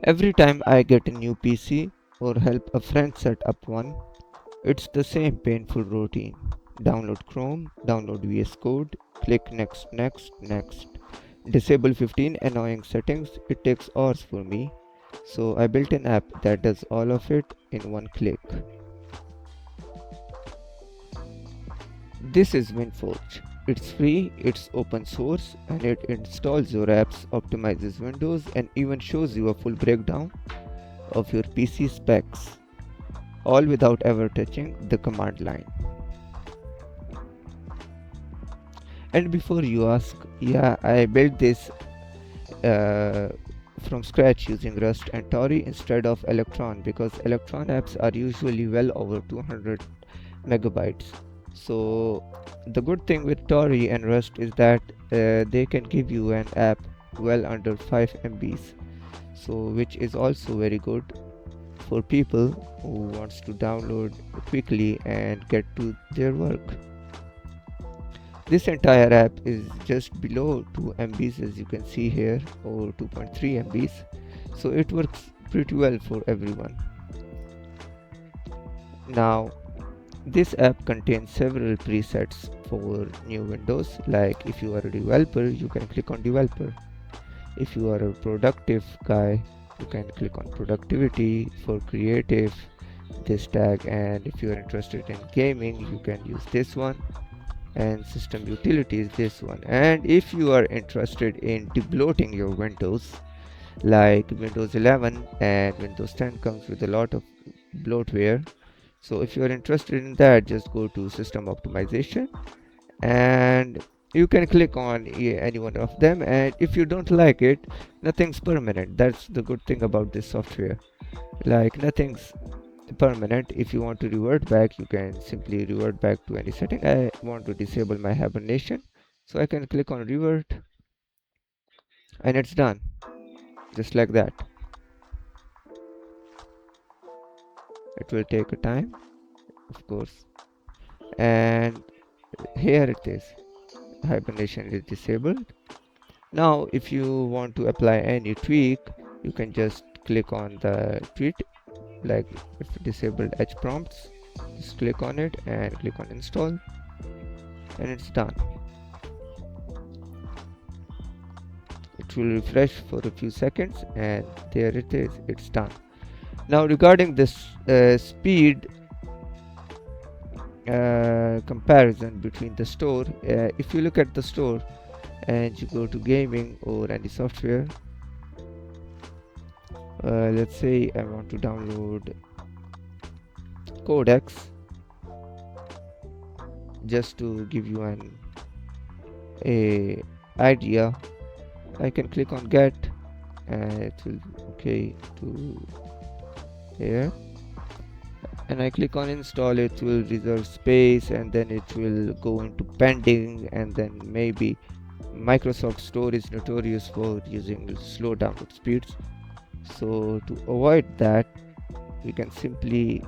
Every time I get a new PC or help a friend set up one, it's the same painful routine. Download Chrome, download VS Code, click next, next, next. Disable 15 annoying settings. It takes hours for me. So I built an app that does all of it in one click. This is WinForge. It's free, it's open source, and it installs your apps, optimizes Windows, and even shows you a full breakdown of your PC specs, all without ever touching the command line. And before you ask, yeah, I built this uh, from scratch using Rust and Tauri instead of Electron, because Electron apps are usually well over 200 megabytes. So the good thing with Tauri and Rust is that they can give you an app well under 5 MBs, so which is also very good for people who wants to download quickly and get to their work. This entire app is just below 2 MBs, as you can see here, or 2.3 MBs, so it works pretty well for everyone. Now this app contains several presets for new Windows. Like if you are a developer, you can click on developer. If you are a productive guy, you can click on productivity. For creative, this tag. And if you are interested in gaming, you can use this one. And system utilities, this one. And if you are interested in debloating your Windows, like Windows 11 and Windows 10 comes with a lot of bloatware, so if you are interested in that, just go to system optimization and you can click on any one of them. And if you don't like it, nothing's permanent. That's the good thing about this software. Like nothing's permanent. If you want to revert back, you can simply revert back to any setting. I want to disable my hibernation, so I can click on revert and it's done, just like that. It will take a time, of course. And here it is, hibernation is disabled. Now if you want to apply any tweak, you can just click on the tweak. Like if disabled edge prompts, just click on it and click on install and it's done. It will refresh for a few seconds and there it is, it's done. Now regarding this speed comparison between the store, if you look at the store and you go to gaming or any software, let's say I want to download codex, just to give you an idea. I can click on get and it will okay to here, and I click on install. It will reserve space and then it will go into pending, and then maybe Microsoft Store is notorious for using slow download speeds. So to avoid that, we can simply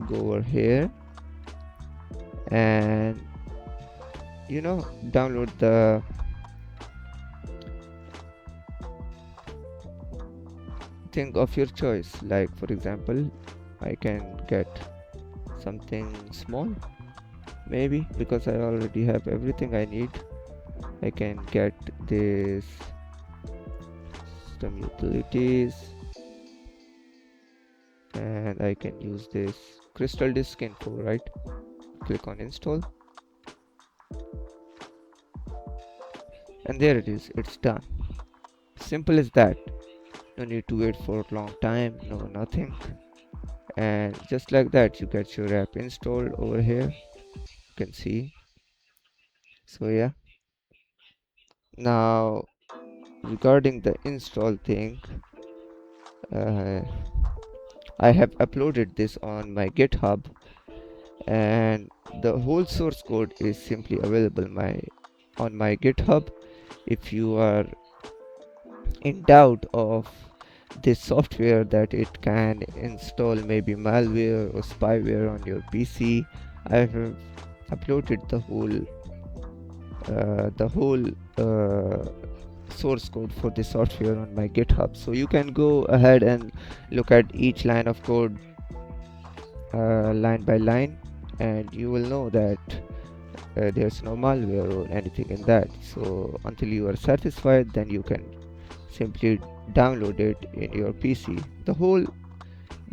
go over here and download the thing of your choice. Like for example, I can get something small, maybe, because I already have everything I need. I can get this system utilities and I can use this crystal disk info, right? Click on install and there it is, it's done. Simple as that. No need to wait for a long time, no nothing. And just like that, you get your app installed over here, you can see. So yeah, now regarding the install thing, I have uploaded this on my GitHub, and the whole source code is simply available on my GitHub. If you are in doubt of this software, that it can install maybe malware or spyware on your PC, I have uploaded the whole source code for this software on my GitHub, so you can go ahead and look at each line of code line by line, and you will know that there's no malware or anything in that. So until you are satisfied, then you can simply download it in your PC. The whole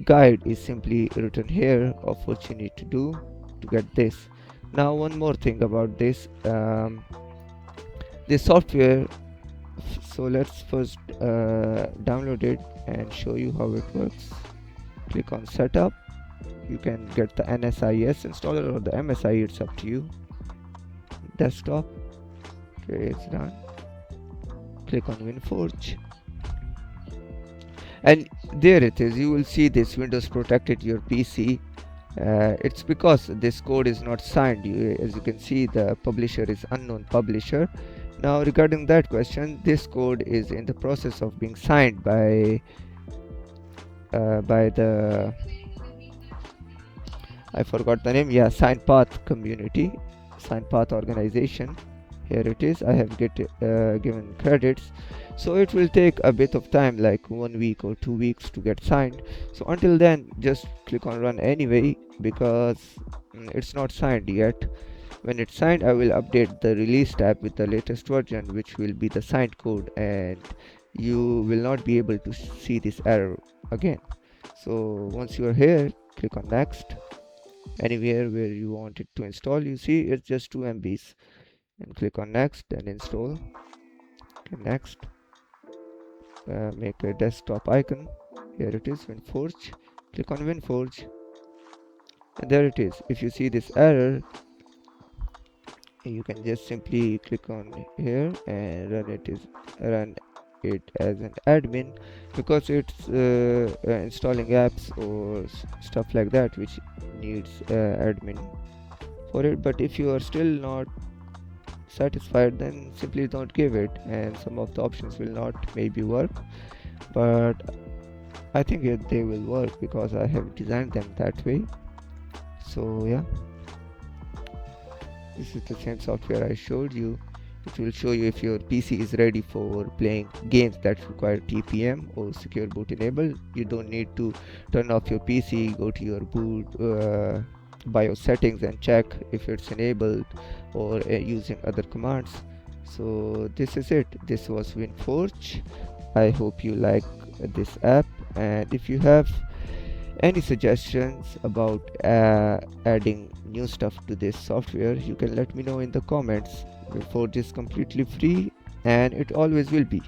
guide is simply written here of what you need to do to get this. Now one more thing about this software. So let's first download it and show you how it works. Click on setup. You can get the NSIS installer or the MSI, it's up to you. Desktop. Okay, it's done. Click on WinForge, and there it is. You will see this Windows protected your PC. It's because this code is not signed. As you can see, the publisher is unknown publisher. Now regarding that question, this code is in the process of being signed by the, I forgot the name, yeah, SignPath community, SignPath organization. Here it is. I have given credits, so it will take a bit of time, like 1 week or 2 weeks to get signed. So until then, just click on run anyway, because it's not signed yet. When it's signed, I will update the release tab with the latest version, which will be the signed code, and you will not be able to see this error again. So once you are here, click on next. Anywhere where you want it to install, you see it's just 2 MBs, and click on next and install. Okay, next. Make a desktop icon. Here it is, WinForge. Click on WinForge, and there it is. If you see this error, you can just simply click on here and run it as an admin, because it's installing apps or stuff like that which needs admin for it. But if you are still not satisfied, then simply don't give it, and some of the options will not maybe work, but I think they will work because I have designed them that way. So yeah, this is the same software I showed you. It will show you if your PC is ready for playing games that require TPM or Secure Boot enabled. You don't need to turn off your PC, go to your boot BIOS settings and check if it's enabled, or using other commands. So this is it. This was WinForge. I hope you like this app, and if you have any suggestions about adding new stuff to this software, you can let me know in the comments. WinForge is completely free, and it always will be.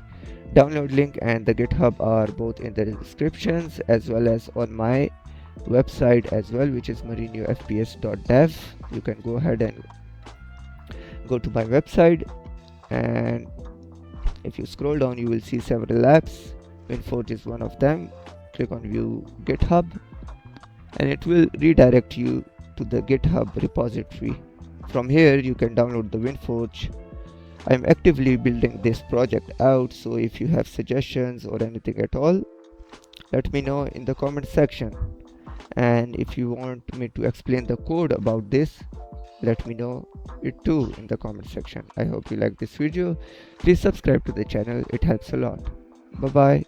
Download link and the GitHub are both in the descriptions, as well as on my website as well, which is mareneofps.dev. You can go ahead and go to my website, and if you scroll down, you will see several apps. WinForge is one of them. Click on view GitHub, and it will redirect you to the GitHub repository. From here you can download the WinForge. I'm actively building this project out, so if you have suggestions or anything at all, let me know in the comment section. And if you want me to explain the code about this, let me know it too in the comment section. I hope you like this video. Please subscribe to the channel, it helps a lot. Bye bye.